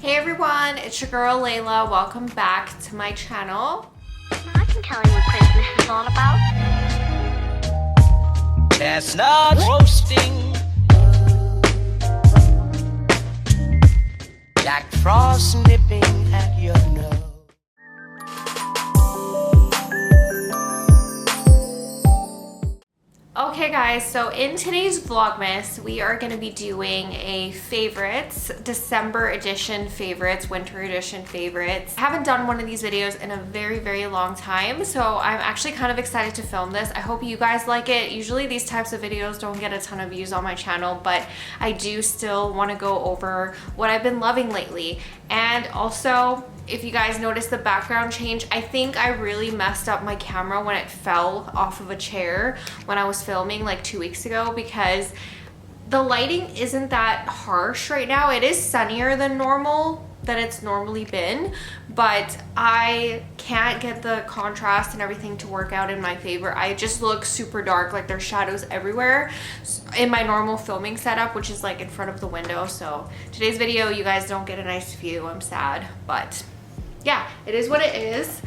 Hey everyone, it's your girl Layla. Welcome back to my channel. I can tell you what Christmas is all about. Chestnuts roasting, Jack Frost nipping at your nose. Okay guys, so in today's Vlogmas, we are going to be doing a favorites, December edition favorites, winter edition favorites. I haven't done one of these videos in a very long time, so I'm actually kind of excited to film this. I hope you guys like it. Usually these types of videos don't get a ton of views on my channel, but I do still want to go over what I've been loving lately. And also, if you guys noticed the background change, I think I really messed up my camera when it fell off of a chair when I was filming like 2 weeks ago, because the lighting isn't that harsh right now. It is sunnier than it's normally been, but I can't get the contrast and everything to work out in my favor. I just look super dark, like there's shadows everywhere in my normal filming setup, which is like in front of the window. So today's video, you guys don't get a nice view. I'm sad, but yeah, it is what it is.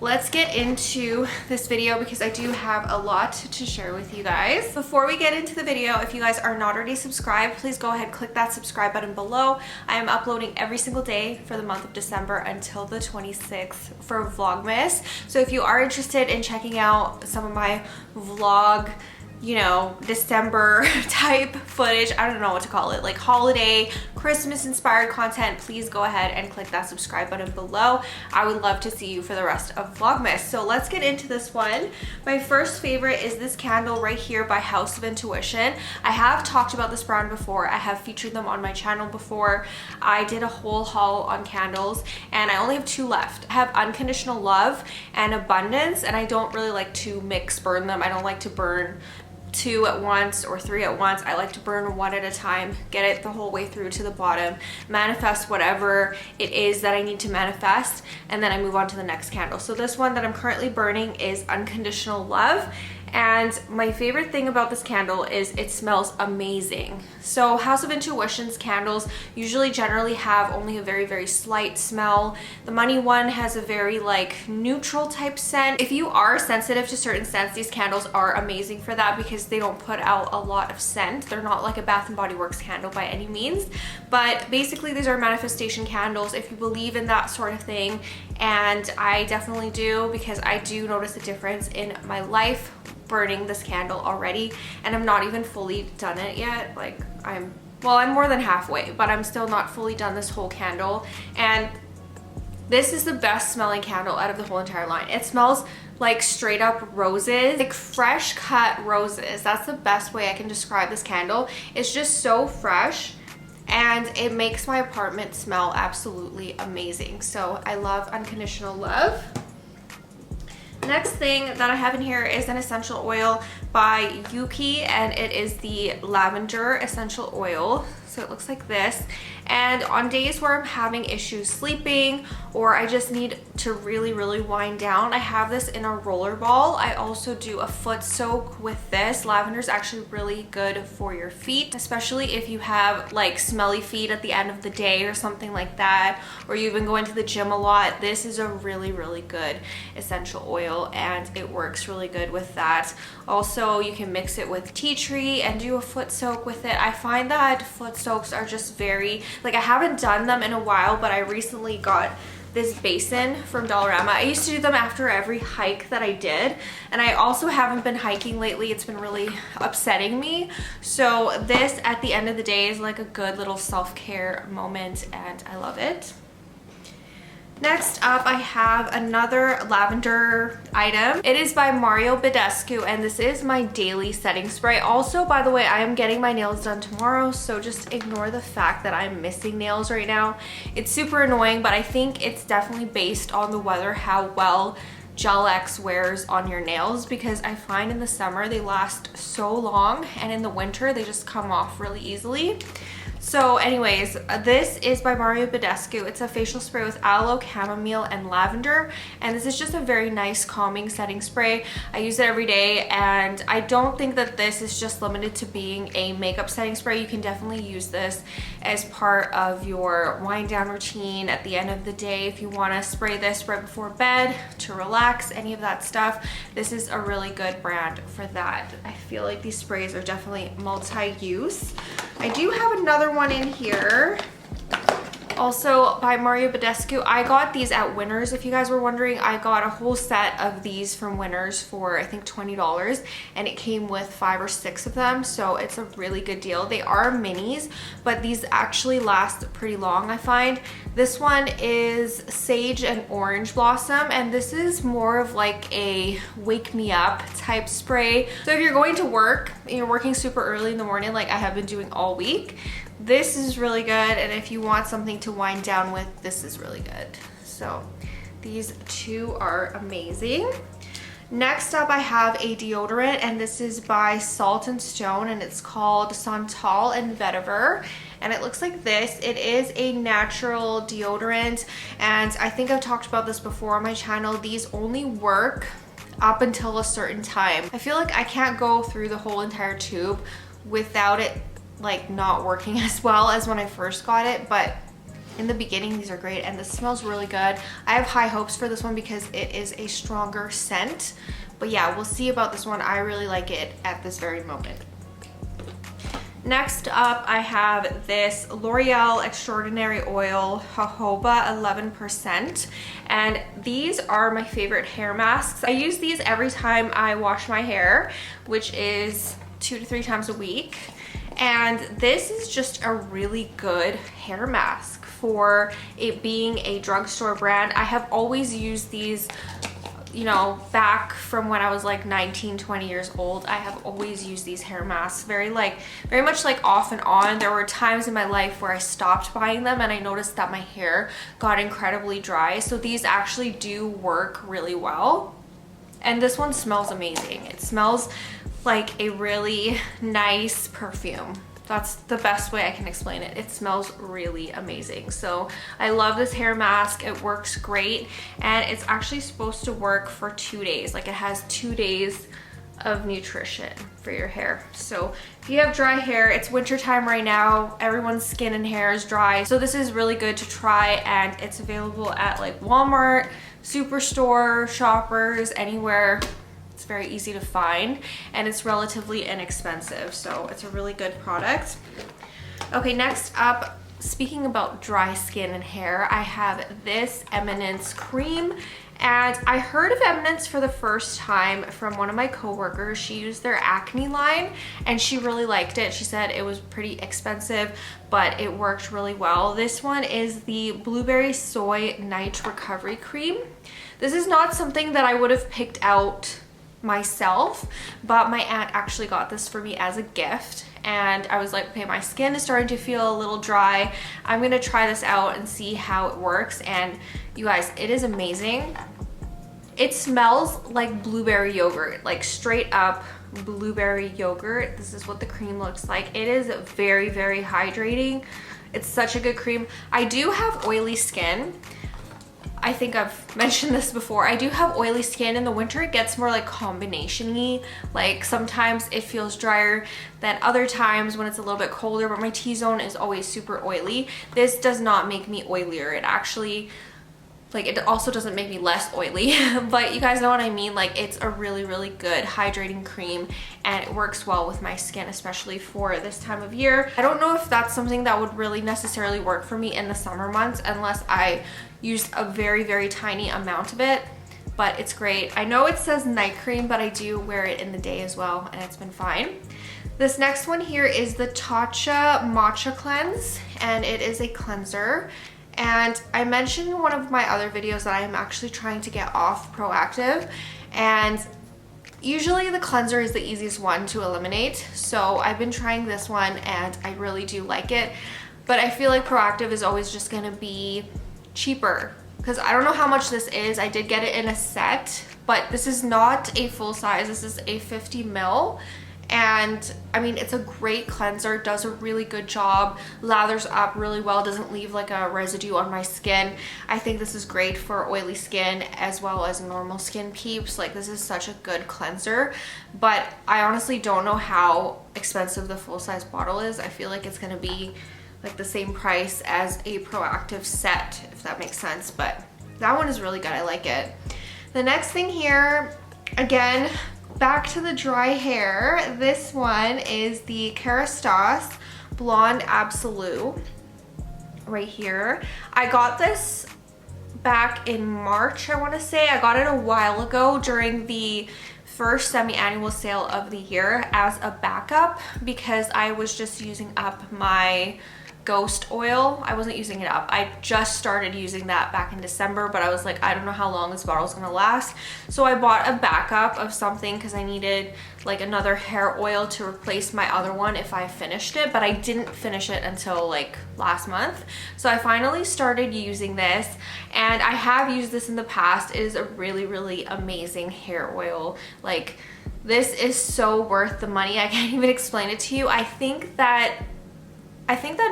Let's get into this video because I do have a lot to share with you guys. Before we get into the video, if you guys are not already subscribed, please go ahead and click that subscribe button below. I am uploading every single day for the month of December until the 26th for Vlogmas. So if you are interested in checking out some of my vlog, you know, December type footage, I don't know what to call it, like holiday, Christmas inspired content, please go ahead and click that subscribe button below. I would love to see you for the rest of Vlogmas. So let's get into this one. My first favorite is this candle right here by House of Intuition. I have talked about this brand before. I have featured them on my channel before. I did a whole haul on candles and I only have 2 left. I have Unconditional Love and Abundance, and I don't really like to mix burn them. I don't like to burn 2 at once or 3 at once. I like to burn 1 at a time, get it the whole way through to the bottom, manifest whatever it is that I need to manifest, and then I move on to the next candle. So this one that I'm currently burning is Unconditional Love. And my favorite thing about this candle is it smells amazing. So House of Intuition's candles usually generally have only a very slight smell. The Money one has a very like neutral type scent. If you are sensitive to certain scents, these candles are amazing for that because they don't put out a lot of scent. They're not like a Bath & Body Works candle by any means, but basically these are manifestation candles if you believe in that sort of thing. And I definitely do, because I do notice a difference in my life burning this candle already, and I'm not even fully done it yet. Like I'm more than halfway, but I'm still not fully done this whole candle. And this is the best smelling candle out of the whole entire line. It smells like straight up roses, like fresh cut roses. That's the best way I can describe this candle. It's just so fresh and it makes my apartment smell absolutely amazing. So I love Unconditional Love. Next thing that I have in here is an essential oil by Yuki, and it is the lavender essential oil. So it looks like this. And on days where I'm having issues sleeping or I just need to really wind down, I have this in a roller ball. I also do a foot soak with this. Lavender is actually really good for your feet, especially if you have like smelly feet at the end of the day or something like that, or you've been going to the gym a lot. This is a really good essential oil and it works really good with that. Also, you can mix it with tea tree and do a foot soak with it. I find that foot soaks are just very, like, I haven't done them in a while, but I recently got this basin from Dollarama. I used to do them after every hike that I did, and I also haven't been hiking lately. It's been really upsetting me. So this at the end of the day is like a good little self-care moment and I love it. Next up, I have another lavender item. It is by Mario Badescu, and this is my daily setting spray. Also, by the way, I am getting my nails done tomorrow, so just ignore the fact that I'm missing nails right now. It's super annoying, but I think it's definitely based on the weather how well Gel X wears on your nails, because I find in the summer they last so long and in the winter they just come off really easily. So anyways, this is by Mario Badescu. It's a facial spray with aloe, chamomile, and lavender. And this is just a very nice calming setting spray. I use it every day, and I don't think that this is just limited to being a makeup setting spray. You can definitely use this as part of your wind down routine at the end of the day. If you want to spray this right before bed to relax, any of that stuff, this is a really good brand for that. I feel like these sprays are definitely multi-use. I do have another one in here, also by Mario Badescu. I got these at Winners. If you guys were wondering, I got a whole set of these from Winners for I think $20, and it came with 5 or 6 of them, so it's a really good deal. They are minis, but these actually last pretty long, I find. This one is Sage and Orange Blossom, and this is more of like a wake me up type spray. So if you're going to work and you're working super early in the morning like I have been doing all week, this is really good. And if you want something to wind down with, this is really good. So these two are amazing. Next up, I have a deodorant, and this is by Salt and Stone, and it's called Santal and Vetiver. And it looks like this. It is a natural deodorant, and I think I've talked about this before on my channel. These only work up until a certain time. I feel like I can't go through the whole entire tube without it like not working as well as when I first got it, but in the beginning these are great, and this smells really good. I have high hopes for this one because it is a stronger scent, but yeah, we'll see about this one. I really like it at this very moment. Next up, I have this L'Oreal Extraordinary Oil Jojoba 11%, and these are my favorite hair masks. I use these every time I wash my hair, which is 2 to 3 times a week. And this is just a really good hair mask for it being a drugstore brand. I have always used these, you know, back from when I was like 19, 20 years old. I have always used these hair masks very much like off and on. There were times in my life where I stopped buying them, and I noticed that my hair got incredibly dry. So these actually do work really well. And this one smells amazing. It smells like a really nice perfume. That's the best way I can explain it. It smells really amazing. So I love this hair mask. It works great, and it's actually supposed to work for 2 days. Like, it has 2 days of nutrition for your hair. So if you have dry hair, it's winter time right now, everyone's skin and hair is dry, so this is really good to try, and it's available at like Walmart, Superstore, Shoppers, anywhere. It's very easy to find, and it's relatively inexpensive, so it's a really good product. Okay, next up, speaking about dry skin and hair, I have this Eminence cream. And I heard of Eminence for the first time from one of my coworkers. She used their acne line and she really liked it. She said it was pretty expensive, but it worked really well. This one is the Blueberry Soy Night Recovery Cream. This is not something that I would have picked out myself, but my aunt actually got this for me as a gift. And I was like, okay, my skin is starting to feel a little dry. I'm gonna try this out and see how it works. And you guys, it is amazing. It smells like blueberry yogurt, like straight up blueberry yogurt. This is what the cream looks like. It is very, very hydrating. It's such a good cream. I do have oily skin. I think I've mentioned this before. I do have oily skin. In the winter it gets more like combination-y. Like sometimes it feels drier than other times when it's a little bit colder, but my T-zone is always super oily. This does not make me oilier. It actually, like, it also doesn't make me less oily, but you guys know what I mean. Like, it's a really, really good hydrating cream, and it works well with my skin, especially for this time of year. I don't know if that's something that would really necessarily work for me in the summer months unless I used a very, very tiny amount of it, but it's great. I know it says night cream, but I do wear it in the day as well, and it's been fine. This next one here is the Tatcha Matcha Cleanse, and it is a cleanser. And I mentioned in one of my other videos that I am actually trying to get off Proactive, and usually the cleanser is the easiest one to eliminate. So I've been trying this one and I really do like it, but I feel like Proactive is always just gonna be cheaper because I don't know how much this is. I did get it in a set, but this is not a full size. This is a 50 ml. And I mean, it's a great cleanser, does a really good job, lathers up really well, doesn't leave like a residue on my skin. I think this is great for oily skin as well as normal skin peeps. Like, this is such a good cleanser, but I honestly don't know how expensive the full-size bottle is. I feel like it's gonna be like the same price as a Proactive set, if that makes sense, but that one is really good. I like it. The next thing here, again, back to the dry hair. This one is the Kerastase Blonde Absolute right here. I got this back in March, I want to say. I got it a while ago during the first semi-annual sale of the year as a backup because I was just using up my Ghost oil. I wasn't using it up. I just started using that back in December, but I was like, I don't know how long this bottle is gonna last. So I bought a backup of something because I needed like another hair oil to replace my other one if I finished it, but I didn't finish it until like last month. So I finally started using this, and I have used this in the past. It is a really, really amazing hair oil. Like, this is so worth the money. I can't even explain it to you. I think that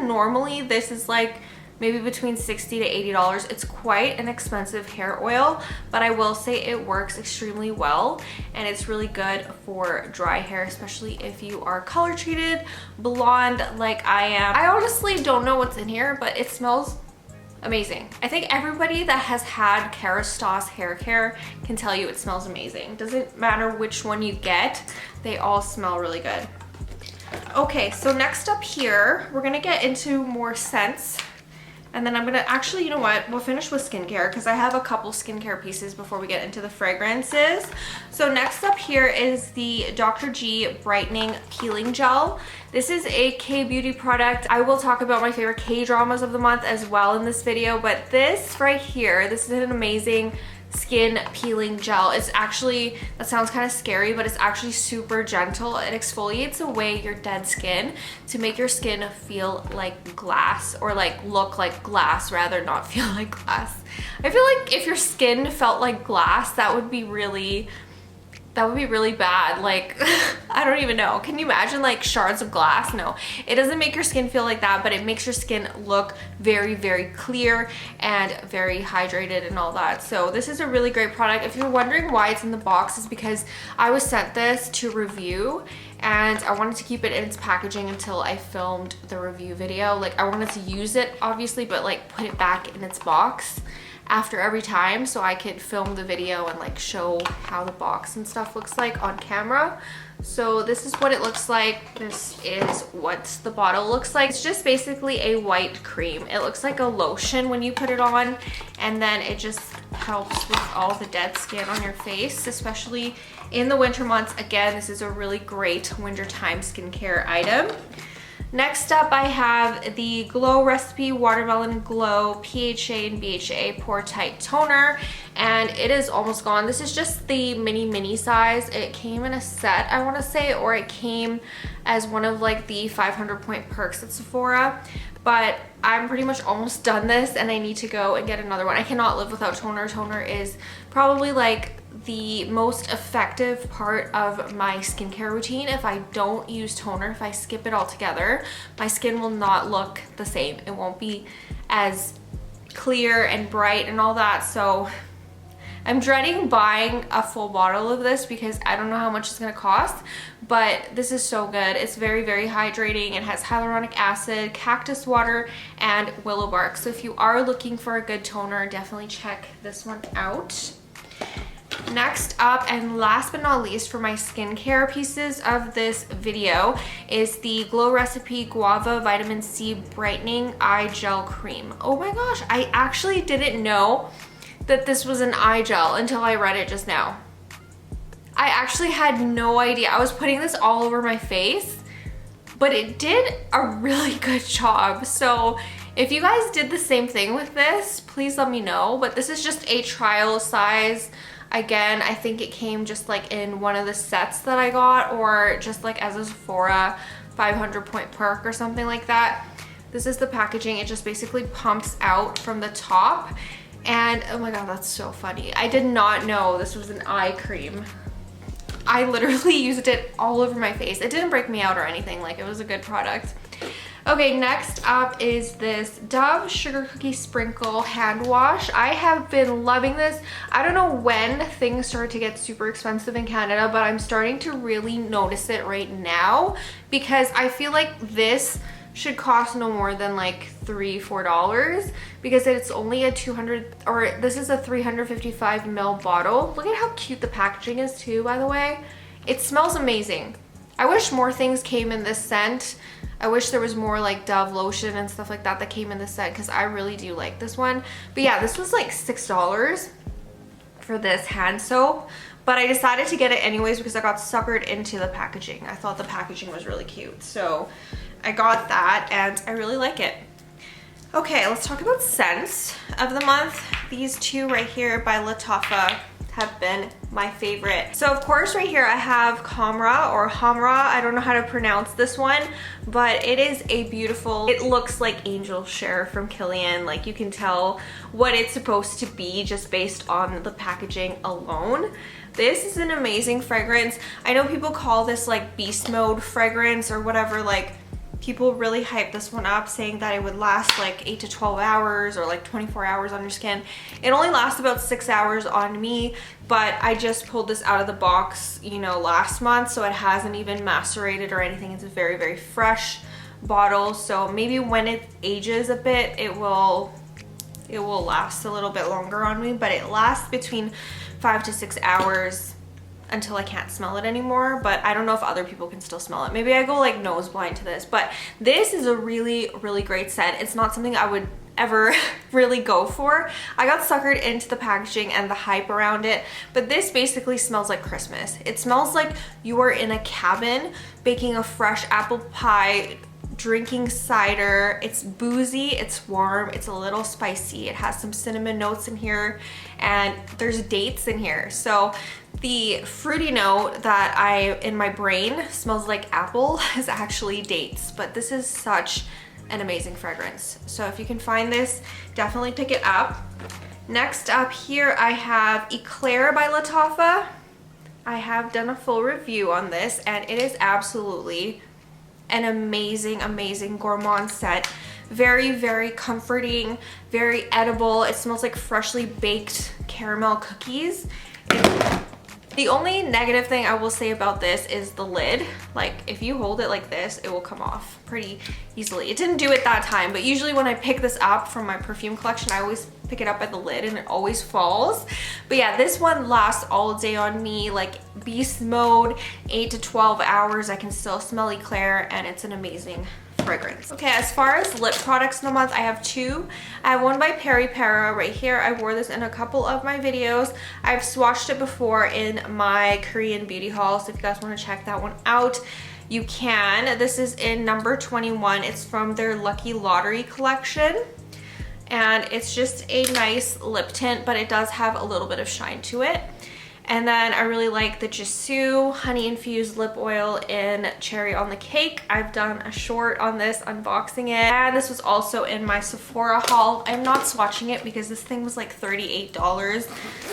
normally this is like maybe between $60 to $80. It's quite an expensive hair oil, but I will say it works extremely well, and it's really good for dry hair, especially if you are color treated blonde like I am. I honestly don't know what's in here, but it smells amazing. I think everybody that has had Kerastase hair care can tell you it smells amazing. Doesn't matter which one you get, they all smell really good. Okay, so next up here, we're gonna get into more scents, and then I'm gonna actually, you know what, we'll finish with skincare because I have a couple skincare pieces before we get into the fragrances. So next up here is the Dr. G Brightening Peeling Gel. This is a K-beauty product. I will talk about my favorite K-dramas of the month as well in this video, but this right here, this is an amazing skin peeling gel. It's actually, that sounds kind of scary, but it's actually super gentle. It exfoliates away your dead skin to make your skin feel like glass, or like look like glass rather, not feel like glass. I feel like if your skin felt like glass, that would be really bad. Like, I don't even know. Can you imagine like shards of glass? No, it doesn't make your skin feel like that, but it makes your skin look very, very clear and very hydrated and all that. So this is a really great product. If you're wondering why it's in the box, it's because I was sent this to review, and I wanted to keep it in its packaging until I filmed the review video. Like, I wanted to use it obviously, but like put it back in its box after every time so I could film the video and like show how the box and stuff looks like on camera. So this is what it looks like. This is what the bottle looks like. It's just basically a white cream. It looks like a lotion when you put it on, and then it just helps with all the dead skin on your face, especially in the winter months. Again, this is a really great wintertime skincare item. Next up, I have the Glow Recipe Watermelon Glow PHA and BHA Pore Tight Toner, and it is almost gone. This is just the mini size. It came in a set, I want to say, or it came as one of like the 500 point perks at Sephora, but I'm pretty much almost done this and I need to go and get another one. I cannot live without toner. Toner is probably like the most effective part of my skincare routine. If I don't use toner, if I skip it altogether, my skin will not look the same. It won't be as clear and bright and all that. So I'm dreading buying a full bottle of this because I don't know how much it's gonna cost, but this is so good. It's very, very hydrating. It has hyaluronic acid, cactus water, and willow bark. So if you are looking for a good toner, definitely check this one out. Next up, and last but not least for my skincare pieces of this video, is the Glow Recipe Guava Vitamin C Brightening Eye Gel Cream. Oh my gosh, I actually didn't know that this was an eye gel until I read it just now. I actually had no idea. I was putting this all over my face, but it did a really good job. So if you guys did the same thing with this, please let me know. But this is just a trial size. Again, I think it came just like in one of the sets that I got, or just like as a Sephora 500 point perk or something like that. This is the packaging. It just basically pumps out from the top. And oh my god, that's so funny. I did not know this was an eye cream. I literally used it all over my face. It didn't break me out or anything, like it was a good product. Okay, next up is this Dove Sugar Cookie Sprinkle Hand Wash. I have been loving this. I don't know when things start to get super expensive in Canada, but I'm starting to really notice it right now because I feel like this should cost no more than like $3-4 because it's only a 200, or this is a 355 ml bottle. Look at how cute the packaging is too, by the way. It smells amazing. I wish more things came in this scent. I wish there was more like Dove lotion and stuff like that came in this scent because I really do like this one. But yeah, this was like $6 for this hand soap, but I decided to get it anyways because I got suckered into the packaging. I thought the packaging was really cute, so I got that and I really like it. Okay, let's talk about scents of the month. These two right here by Lattafa have been my favorite. So of course right here I have Hamra or Hamra. I don't know how to pronounce this one, but it is a beautiful, it looks like Angel Share from Kilian. Like you can tell what it's supposed to be just based on the packaging alone. This is an amazing fragrance. I know people call this like beast mode fragrance or whatever, like people really hype this one up saying that it would last like 8 to 12 hours or like 24 hours on your skin. It only lasts about 6 hours on me, but I just pulled this out of the box, you know, last month, so it hasn't even macerated or anything. It's a very, very fresh bottle, so maybe when it ages a bit, it will last a little bit longer on me, but it lasts between 5 to 6 hours until I can't smell it anymore. But I don't know if other people can still smell it. Maybe I go like nose blind to this, but this is a really, really great scent. It's not something I would ever really go for. I got suckered into the packaging and the hype around it, but this basically smells like Christmas. It smells like you are in a cabin baking a fresh apple pie, drinking cider. It's boozy, it's warm, it's a little spicy. It has some cinnamon notes in here and there's dates in here. So the fruity note that in my brain smells like apple is actually dates, but this is such an amazing fragrance. So if you can find this, definitely pick it up. Next up here I have Eclair by Lattafa. I have done a full review on this and it is absolutely an amazing, amazing gourmand scent. Very, very comforting, very edible. It smells like freshly baked caramel cookies. The only negative thing I will say about this is the lid. Like if you hold it like this, it will come off pretty easily. It didn't do it that time, but usually when I pick this up from my perfume collection, I always pick it up at the lid and it always falls. But yeah, this one lasts all day on me, like beast mode, 8 to 12 hours. I can still smell Eclair and it's an amazing fragrance. Okay, as far as lip products in the month, I have two. I have one by Peri Para right here. I wore this in a couple of my videos. I've swatched it before in my Korean beauty haul, so if you guys want to check that one out, you can. This is in number 21. It's from their Lucky Lottery collection. And it's just a nice lip tint, but it does have a little bit of shine to it. And then I really like the Jisoo Honey Infused Lip Oil in Cherry on the Cake. I've done a short on this, unboxing it. And this was also in my Sephora haul. I'm not swatching it because this thing was like $38.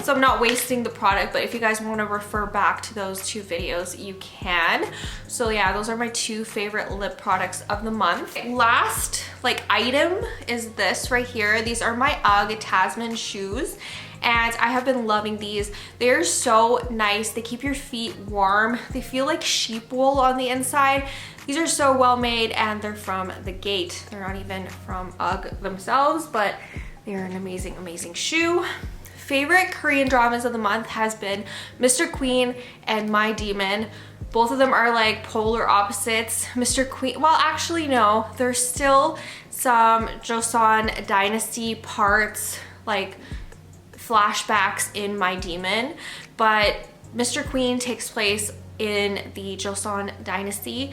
So I'm not wasting the product, but if you guys want to refer back to those two videos, you can. So yeah, those are my two favorite lip products of the month. Last like item is this right here. These are my UGG Tasman shoes. And I have been loving these. They're so nice. They keep your feet warm. They feel like sheep wool on the inside. These are so well made and they're from The Gate. They're not even from UGG themselves, but they're an amazing, amazing shoe. Favorite Korean dramas of the month has been Mr. Queen and My Demon. Both of them are like polar opposites. Mr. Queen, well actually no, there's still some Joseon Dynasty parts, like flashbacks in My Demon, but Mr. Queen takes place in the Joseon Dynasty.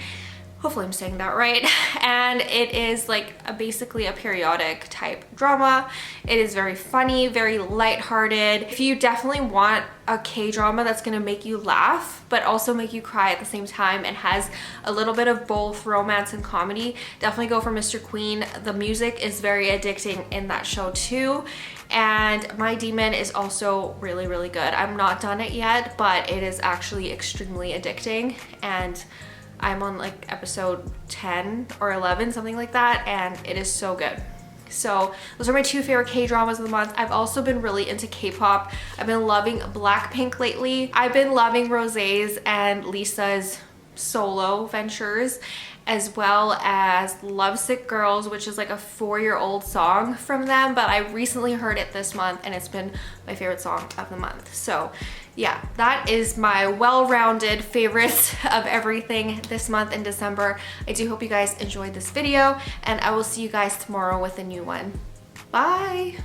Hopefully I'm saying that right. And it is like basically a periodic type drama. It is very funny, very lighthearted. If you definitely want a K-drama that's gonna make you laugh but also make you cry at the same time and has a little bit of both romance and comedy, definitely go for Mr. Queen. The music is very addicting in that show too. And My Demon is also really, really good. I'm not done it yet, but it is actually extremely addicting, and I'm on like episode 10 or 11, something like that, and it is so good. So those are my 2 favorite K-dramas of the month. I've also been really into K-pop. I've been loving Blackpink lately. I've been loving Rosé's and Lisa's solo ventures, as well as Lovesick Girls, which is like a 4-year-old song from them, but I recently heard it this month and it's been my favorite song of the month. So yeah, that is my well-rounded favorites of everything this month in December. I do hope you guys enjoyed this video, and I will see you guys tomorrow with a new one. Bye!